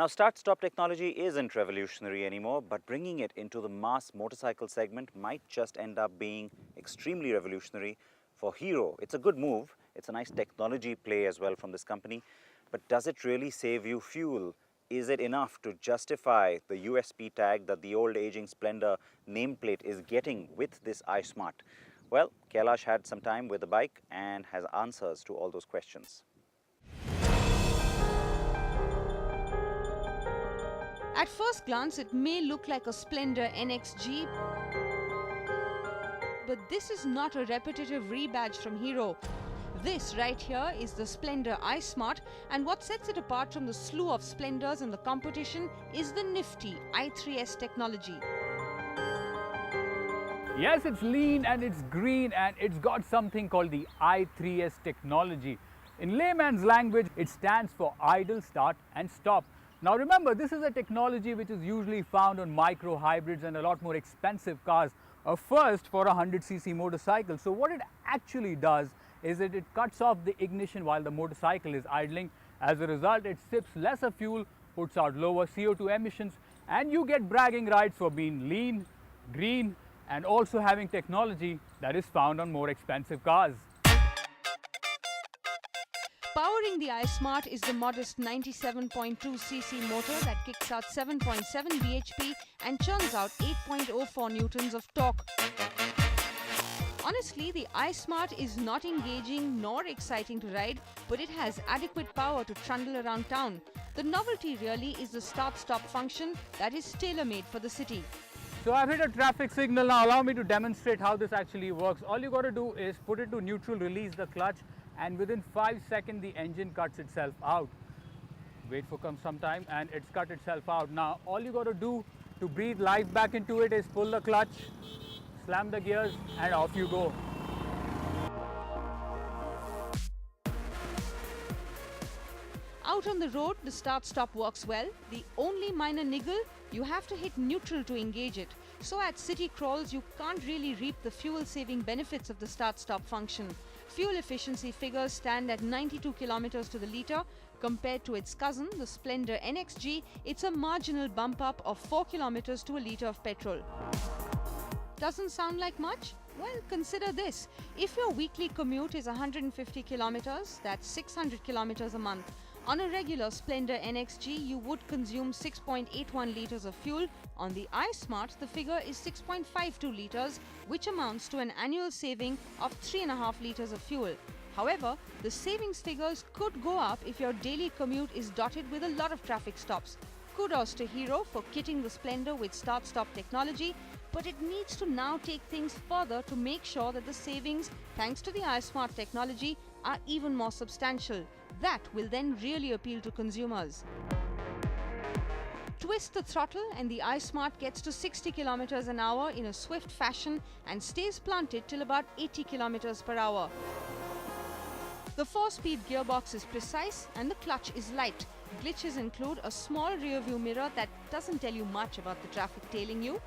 Now, start-stop technology isn't revolutionary anymore, but bringing it into the mass motorcycle segment might just end up being extremely revolutionary for Hero. It's a good move. It's a nice technology play as well from this company. But does it really save you fuel? Is it enough to justify the USP tag that the old aging Splendor nameplate is getting with this iSmart? Well, Kailash had some time with the bike and has answers to all those questions. At first glance, it may look like a Splendor NXG, but this is not a repetitive rebadge from Hero. This right here is the Splendor iSmart, and what sets it apart from the slew of Splendors in the competition is the nifty i3S technology. Yes, it's lean and it's green and it's got something called the i3S technology. In layman's language, it stands for idle, start and stop. Now remember, this is a technology which is usually found on micro hybrids and a lot more expensive cars, a first for a 100cc motorcycle. So what it actually does is that it cuts off the ignition while the motorcycle is idling. As a result, it sips lesser fuel, puts out lower CO2 emissions, and you get bragging rights for being lean, green, and also having technology that is found on more expensive cars. Powering the iSmart is the modest 97.2cc motor that kicks out 7.7 bhp and churns out 8.04 newtons of torque. Honestly, the iSmart is not engaging nor exciting to ride, but it has adequate power to trundle around town. The novelty really is the start-stop function that is tailor-made for the city. So I've hit a traffic signal. Now allow me to demonstrate how this actually works. All you got to do is put it to neutral, release the clutch, and within 5 seconds the engine cuts itself out. Wait for some time and it's cut itself out. Now all you got to do to breathe life back into it is pull the clutch, slam the gears, and off you go. Out on the road, the start-stop works well. The only minor niggle, you have to hit neutral to engage it. So at city crawls, you can't really reap the fuel-saving benefits of the start-stop function. Fuel efficiency figures stand at 92 kilometers to the litre. Compared to its cousin, the Splendor NXG, it's a marginal bump up of 4 kilometers to a litre of petrol. Doesn't sound like much? Well, consider this. If your weekly commute is 150 kilometers, that's 600 kilometers a month. On a regular Splendor NXG, you would consume 6.81 litres of fuel. On the iSmart, the figure is 6.52 litres, which amounts to an annual saving of 3.5 litres of fuel. However, the savings figures could go up if your daily commute is dotted with a lot of traffic stops. Kudos to Hero for kitting the Splendor with start-stop technology, but it needs to now take things further to make sure that the savings, thanks to the iSmart technology, are even more substantial. That will then really appeal to consumers. Twist the throttle and the iSmart gets to 60 kilometers an hour in a swift fashion and stays planted till about 80 kilometers per hour. The 4-speed gearbox is precise and the clutch is light. Glitches include a small rear-view mirror that doesn't tell you much about the traffic tailing you.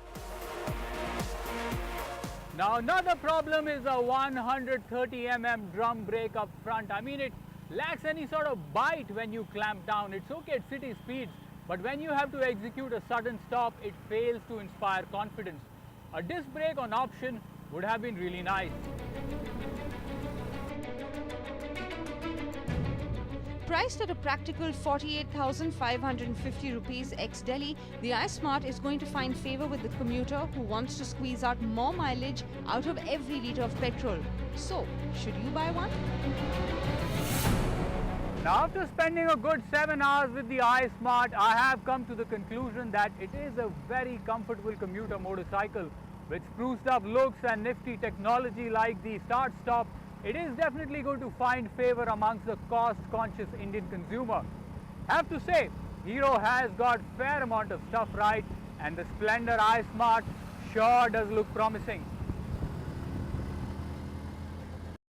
Now another problem is a 130mm drum brake up front. I mean, it lacks any sort of bite when you clamp down. It's okay at city speeds, but when you have to execute a sudden stop, it fails to inspire confidence. A disc brake on option would have been really nice. Priced at a practical 48,550 rupees ex-Delhi, the iSmart is going to find favor with the commuter who wants to squeeze out more mileage out of every litre of petrol. So, should you buy one? Now after spending a good 7 hours with the iSmart, I have come to the conclusion that it is a very comfortable commuter motorcycle with spruced up looks and nifty technology like the start-stop. It is definitely going to find favor amongst the cost-conscious Indian consumer. I have to say, Hero has got fair amount of stuff right, and the Splendor iSmart sure does look promising.